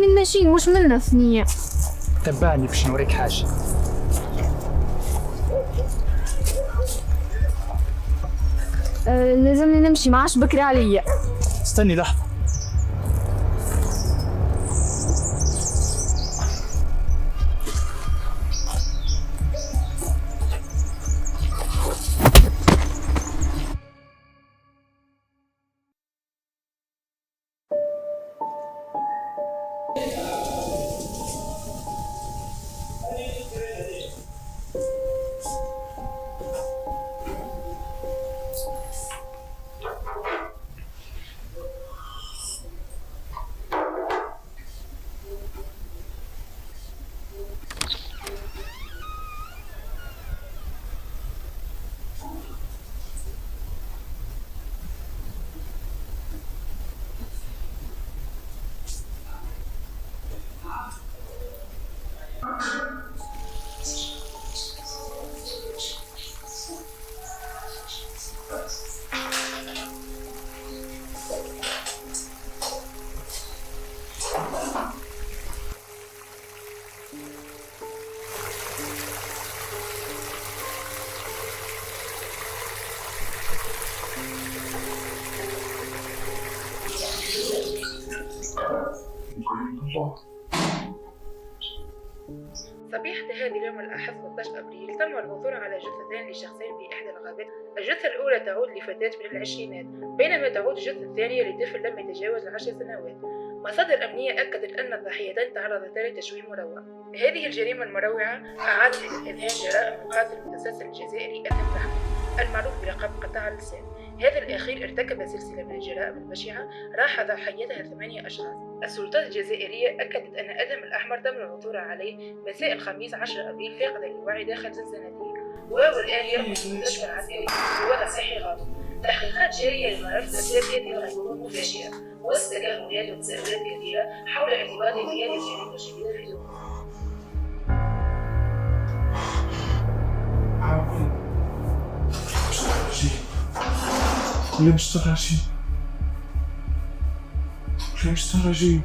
من الماشين مش من الثنية. تبعني باش نوريك حاجة. لازمني نمشي، ما عادش بكري عليا. استني لحظة. صبيحة هذا اليوم الأحد 13 أبريل تم العثور على جثتان لشخصين بإحدى الغابات. الجثة الأولى تعود لفتاة من العشرينات، بينما تعود الجثة الثانية لطفل لم يتجاوز 10 سنوات. مصادر أمنية أكدت أن الضحيتان تعرضتا لتشويه مروع. هذه الجريمة المروعة أعادت إلى إذهان جرائم القاتل المتسلسل الجزائري آدم رحمة المعروف بلقب قطاع اللسان. هذا الأخير ارتكب سلسلة من الجرائم البشعة راح ضحيتها 8 أشخاص. السلطات الجزائرية أكدت أن آدم الأحمر تم العثور عليه مساء الخميس 10 أبريل فاقد للوعي داخل زنزانته، وهو الآن يرمى في المستشفى العسكري بوضع صحي غامض. تحقيقات جارية لمعرفة أسباب هذه الغيبوبة المفاجئة، وسط تكهنات وتساؤلات كثيرة حول اعتبار هذه الجريمة الشديدة في دول. مش تراجي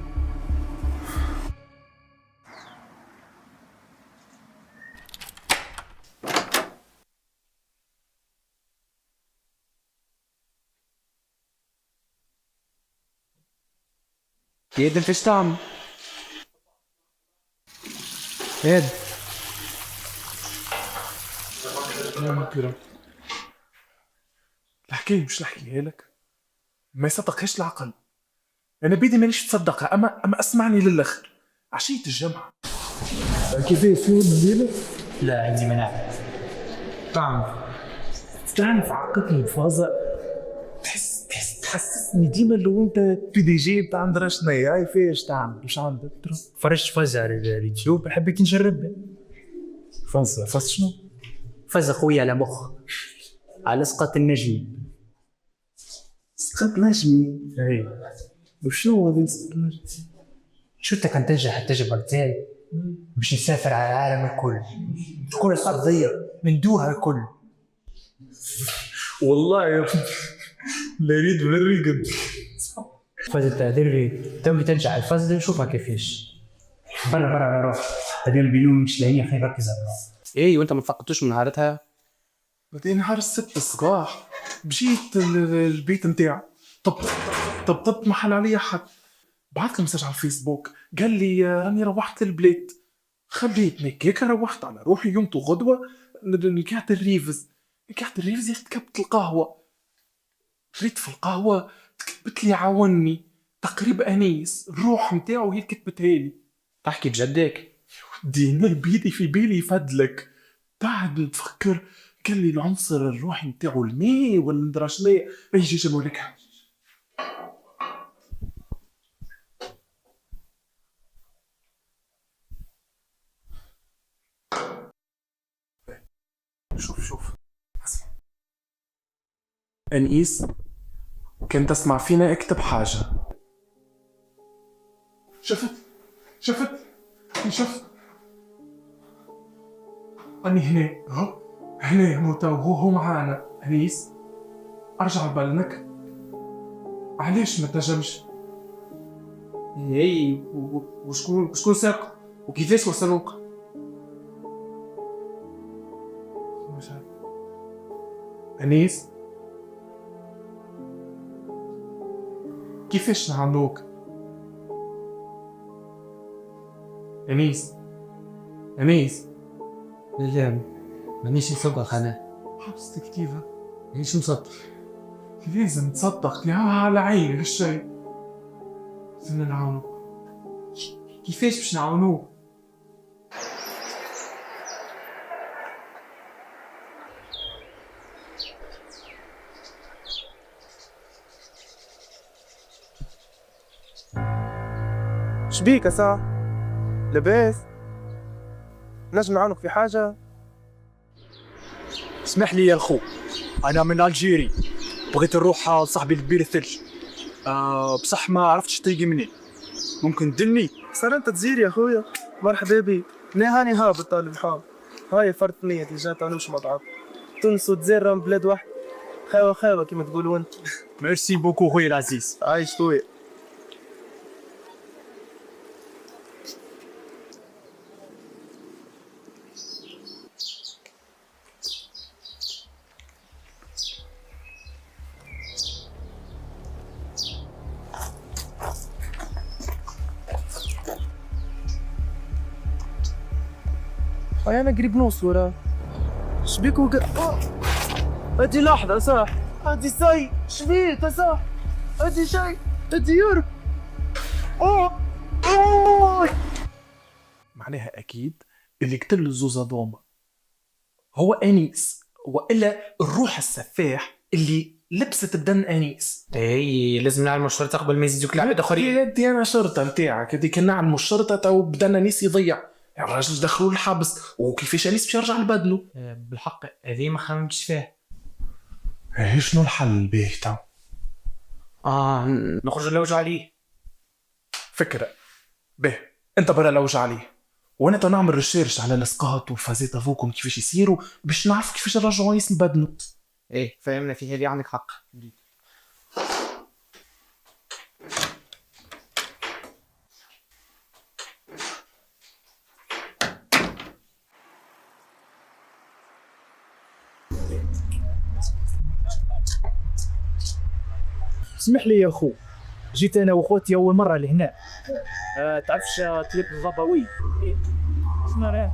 ياد فاش تعمل؟ ياد الحكاية مش نحكيها لك، ما يصدقهاش العقل. انا بيدي مانيش تصدقها، اما اسمعني للاخر. عشية الجمعة كيفاش في الليلة؟ لا عندي مناعة. تعرف عقدني بفازة. تحسسني ديما لو انت بي دي جي بتاع ندرا شنيا. هاي فاش تعمل وش عندك؟ فرجت فازة على اليوتيوب حبيت نجربها. فازة شنو؟ فازة قوية على مخ، على سقط النجم. سقط نجمي؟ اي وشنو هذا سقط النجم؟ شفتك كان تنجح التجربة تاعي باش نسافر على العالم الكل، الكرة الأرضية ندوها الكل. والله يا لا يريد ولا يريد. فاز التعذير توي تنجح الفاز نشوفها كيفاش. برا روح هذه البيلون مش لاقيه خير ركز على ايه. وانت ما فقدتوش من نهارتها؟ بعدين نهار 6 الصباح مشيت البيت نتاعو. طب محل عليا حد، بعث له مسج على الفيسبوك قال لي راني روحت البلاد. خبيتني كيك روحت على روحي يومتو غدوه. نكحت الريفز كبت القهوه، ريت في القهوه كتبت لي عاوني تقريب انيس الروح نتاعو هي كتبتها لي. تحكي بجدك؟ دينا بيدي في بالي يفدلك. بعد نتفكر قال لي العنصر الروحي نتاعو الماء ولا ندرا شنو. يجي جابوا لك. شوف اسمع. انيس كنت اسمع فينا اكتب حاجه. شفت اني هنا موتا وهو معانا. انيس ارجع لبلدك. علاش ما تنجمش؟ اي وشكون ساق وكيفاش وصلوك؟ مش عارف. انيس كيفاش نعملوك؟ انيس لا مانيش مصدق انا. حبستك كيفا؟ مانيش مصدق. لازم تصدق يا على عيني هالشي. لازم نعاونوك. كيفاش باش نعاونوك؟ شبيك يا صاح؟ لاباس؟ نجم نعاونك في حاجة؟ اسمح لي يا الخو، أنا من ألجيري، بغيت نروح لصاحبي الكبير الثلج. بصح ما عرفتش طريقي منين، ممكن تدلني؟ صار انت تزير يا خويا، مرحبا بي. لا هاني هابط طالب الحال، هاي فرد نية اللي جات عنوش مطعم. تونس وتزير راهم بلاد واحد، خاوة كيما تقولوا انت. ميرسي بوكو خويا العزيز. عايش خويا. هاي انا قريب نوصل وراه. شبيك ادي لحظة صح، ادي ساي، شبيك صح، ادي شاي، ادي يورب. معناها اكيد اللي قتل الزوز هذوما هو انيس، والا الروح السفاح اللي لبست بدن انيس. اي لازم نعلموا الشرطه قبل ما يزيدوك العباد اخرين. يدي انا شرطه نتاعك هذيك، نعلموا الشرطه تو بدنا انيس يضيع. الراجل دخلوا الحبس وكيفاش انيس باش يرجع لبدنه. بالحق هذه ما خممتش فيها. شنو الحل بيه تو؟ نخرج نلوجوا عليه. فكره به، انت برا لوج عليه وانا تو نعمل ريسيرش على الاسقاط والفازات افوكم كيفاش يصيروا باش نعرف كيفاش نرجعوا انيس لبدنه. ايه فهمنا في هذه، عندك حق. اسمح لي يا خو، جيت انا واخوتي اول مره لهنا. تعرفش طريق الضبوي؟ شنو راه؟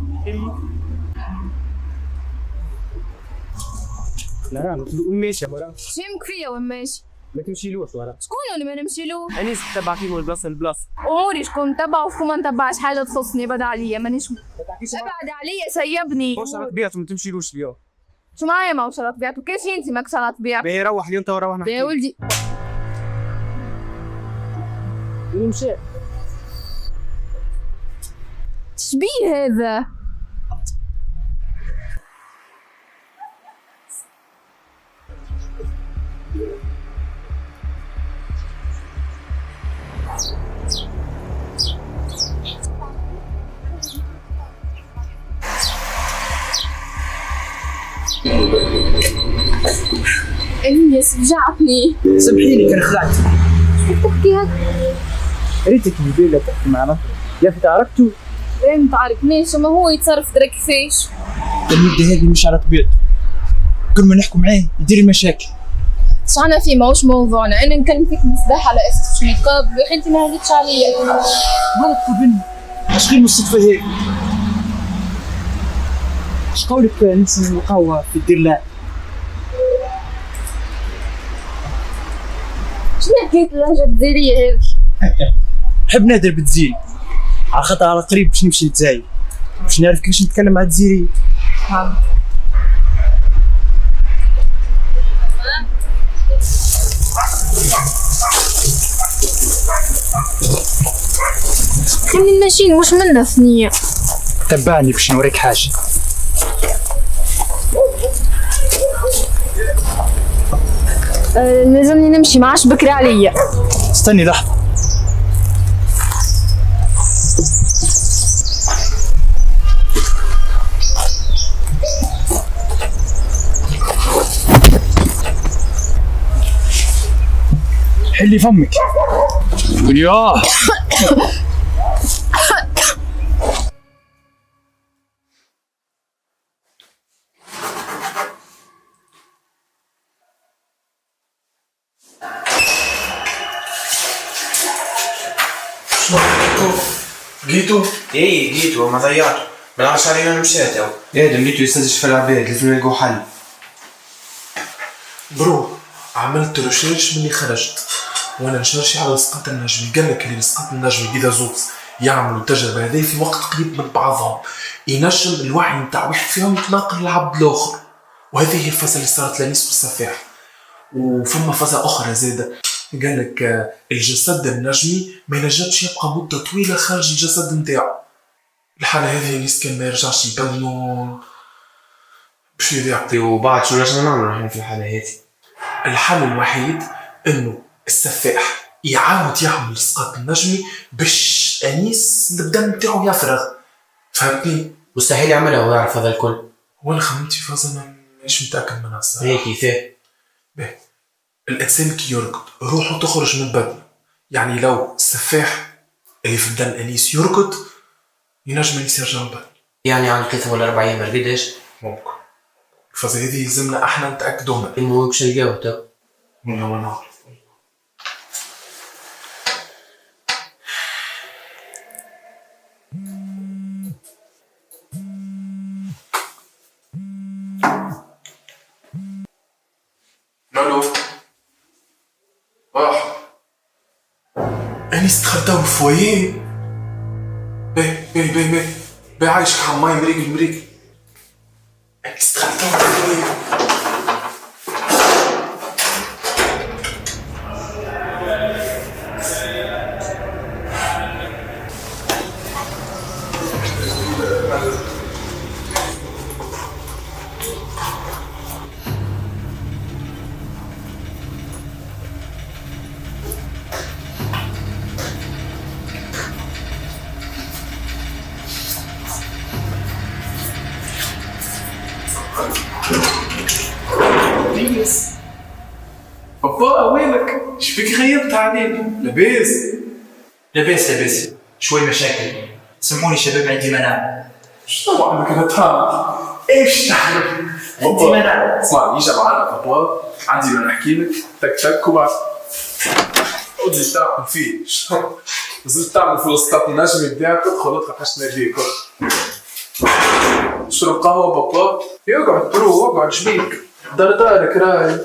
لا ماشي ورا. شيمك فيا وين ماشي؟ ما تمشيلوش ورا. شكون اللي ما نمشيلوش؟ انيس تبع فيه من بلاصه لبلاصه. اموري شكون تبع وشكون ما نتبعش، حاجه تخصني ابعد عليا. مانيش ابعد عليا سيبني. واش على طبيعته ما تمشيلوش اليوم؟ شو معايا ما وصلت طبيعته؟ كيف انت ماكش على طبيعته؟ باهي روح لي انت وروح نحكي. يا ولدي وين مشى؟ شبيه هذا؟ انيس رجعتني. سامحيني كان خلعت. تحكي هكا؟ ريتك اللي تحكي معنا يا اخي تعرفتوا؟ ايه متعرف ماشي، ما هو يتصرف درا كيفاش. المدة هذه مش على طبيعته، كل ما نحكوا معاه يدير مشاكل. شعنا فيه ماهوش موضوعنا، انا نكلم فيك مصباح على اساس شو يتقاب يا اخي، انت ما هديتش عليا. غلط قابلني، اش غير من الصدفة هيك؟ اش قولك ننسى نلقاوها في الدير لا؟ شنو حكاية اللهجة الجزائرية هذي؟ نحب نادر بالجزيري، على خاطر على قريب باش نمشي للجزائر باش نعرف كيفاش نتكلم مع الجزائريين. خليني ماشيين واش منا ثنية. تبعني باش نوريك حاجة. لازمني نمشي ما عادش بكري عليا. استني لحظة. حلي فمك. ياه لقيتو؟ ايه لقيته ما ضيعته، ما نعرفش عليه وين مشات تو. ادم لقيته يستنزف في العباد، لازم نلقوا حل. برو عملت ريشيرش مني خرجت وانا نشرشي على لصقات النجمي. قال لك اللي لصقات النجمي اذا زوز يعملوا التجربه هذه في وقت قريب من بعضهم ينجم الوعي نتاع واحد فيهم يتناقل للعبد الاخر، وهذه هي الفازه اللي صارت لانيس والسفاح. وفما فازه اخرى زاده، قال لك الجسد النجمي ما ينجمش يبقى مده طويله خارج الجسد نتاعو. الحاله هذه نيس كان ما يرجعش يبدلو باش يضيع. وبعد شو نجم نعملو نحن في الحالة هذه؟ الحل الوحيد انه السفاح يعاود يعمل لصقات النجمي باش انيس البدن نتاعو يفرغ، فهمتني؟ مستحيل يعملها وهو يعرف هذا الكل. وانا خممت في فازة مانيش متاكد منها الصراحه. هيك كيفاه؟ باهي، الانسان كي يرقد روحه تخرج من بدنه، يعني لو السفاح اللي في بدن انيس يرقد ينجم انيس يرجع لبدنه. يعني عن 3 ولا 4 ايام ما رقدش؟ ممكن. الفازة هذه يلزمنا احنا نتاكدوا منها. المهم باش نلقاوه تو. والله ما نعرف. الو راح انيس دخلتها الفويه. باهي عايش حماي مريق انيس دخلتها الفويه. لاباس بابا وينك؟ شبيك غيبت علينا؟ لاباس شوي مشاكل، سموني شباب عندي مناعة. شنو عندك انا تهام؟ ايش تعرف؟ عندي مناعة. اسمع يجي معنا بابا عندي ما نحكي لك تك وبعد ودي تعمل فيه شنو؟ نزلت تعمل في الوسط النجمي بتاعك تدخل اطلع حاش ناديك. شرب قهوة بابا؟ يقعد برو اقعد شبيك؟ دارك راي.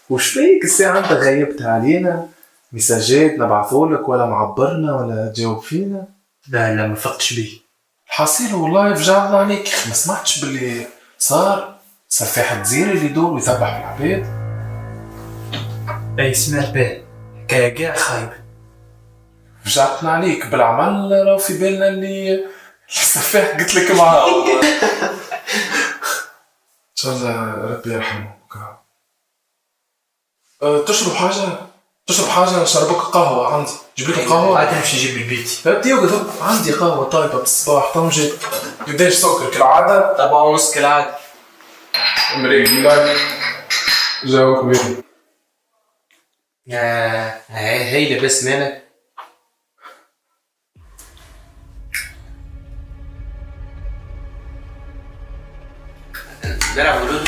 وشبيك الساعة انت غيبت علينا؟ مساجات نبعثولك ولا معبرنا ولا تجاوب فينا؟ لا ما فقتش بيه. الحصيلة والله فجعنا عليك، ما سمعتش باللي صار سفاح الجزيرة اللي يدور ويذبح العباد. اي سمعت به، حكاية كاع خايبة. فجعتنا عليك بالعمل، لو في بالنا اللي السفاح قلت لك معاه. ان شاء الله ربي يرحمه. تشرب حاجة نشربك قهوة عندي، جيب لك قهوة. عاد نمشي نجيب البيت. فهمتي وقت عندي قهوة طيبة بالصباح طنجة قداش سكر كالعادة؟ 4.5 كالعادة. مريق لك جاوك بيه. هي لاباس مالك؟ نلعب ولود.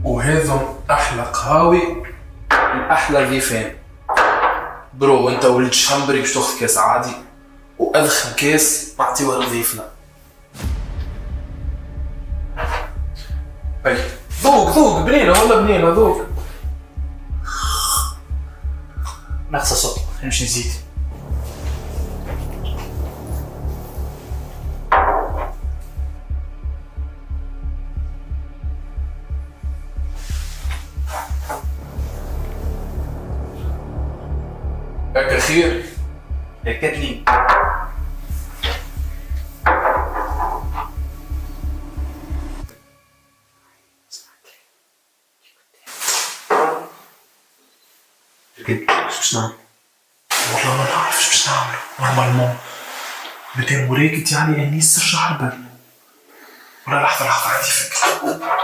وهذا احلى قهاوي واحلى رغيفين برو. انت ولد شامبري باش تاخذ كاس عادي واذخم كاس نعطيوه لضيفنا. اي ذوق بنينه والله بنينه ذوق. ناقصة صوت، نمشي نزيد. هكا خير كاتلين. شو نعمل؟ والله ما نعرف شو باش نعملو. نورمالمون مادام وراكد يعني انيس ترجع لبالنا ولا لحظة عندي فكرة.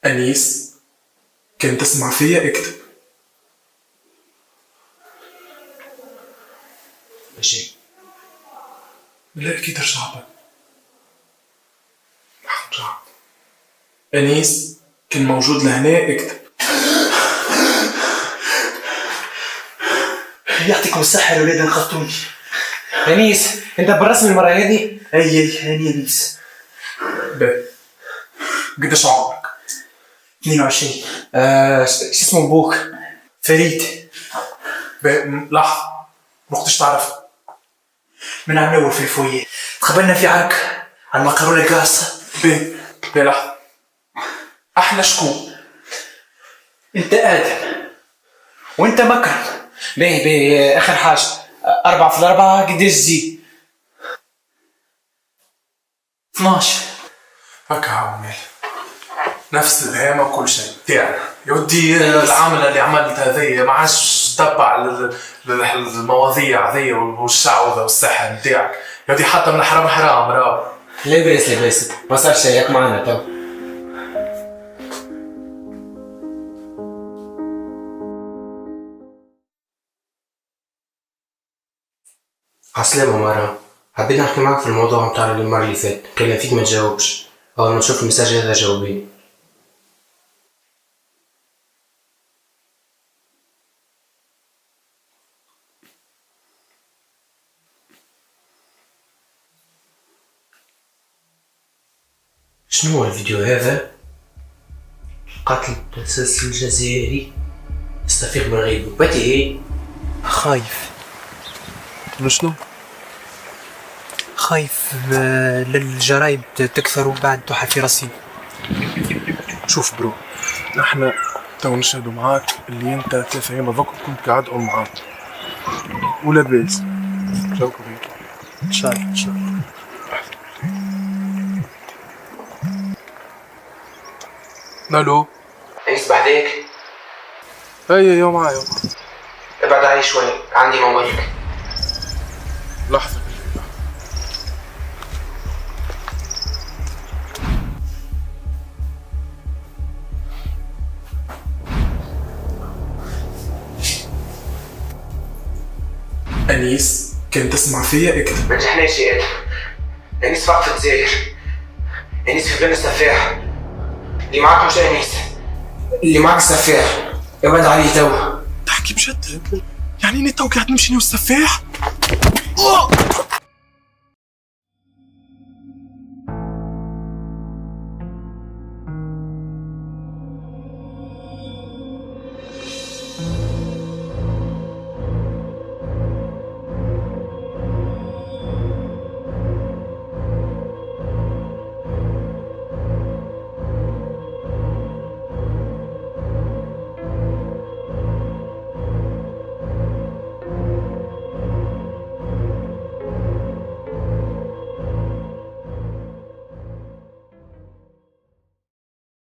أنيس كنت تسمع فيا اكتب. ماشي. لا أكيد رجعت. رجعت. أنيس كان موجود لهنا اكتب. يعطيكم الصحة يا ولاد انقذتوني. أنيس أنت بالرسم المرة هذه؟ أي هاني أنيس. باهي. قديش عمرك؟ 22. شو اسمه أبوك؟ فريد. باهي لحظة. وقتاش تعرف؟ من عم نور في الفوية. تقبلنا في عرك على المقرونة القاصة. باهي لحظة. أحلى شكون؟ أنت آدم وأنت مكرم. باهي آخر حاجة 4 في 4 قديش زي؟ 12. هكا عمال نفس الهامة وكل شيء تاعنا يا ودي. العملة اللي عملت هذه ما عادش تتبع المواضيع هذه والشعوذة والسحر نتاعك يا ودي. حتى من حرام راهو. لاباس ما صار شيء ياك معنا تو. عسلامة مرة، حبيت نحكي معك في الموضوع متاع المرة اللي فاتت. كان فيك ما تجاوبش. أول ما نشوف المساج هذا جاوبيني. شنو هو الفيديو هذا؟ قتل متسلسل جزائري يستفيق من غيبوبته. خايف من شنو؟ خايف للجرائم تكثر وبعد تحفي راسي. شوف برو، نحن تو نشهدوا معاك اللي انت 3 ايام هذوك كنت قاعدهم معاك ولاباس. جاوكم هيك ان شاء الله. الو. أنيس بعديك. هيا يوم معايا. ابعد علي شوي عندي موبايلك. لحظة. أنيس كنت تسمع فيا اكتب. ما نجحناش يا آدم. أنيس فقط في الجزائر. أنيس في بلاد السفاح. اللي معاك مش أنيس، اللي معاك السفاح. ابعد علي توا. تحكي بجد؟ يعني اني تو قاعد نمشي والسفاح؟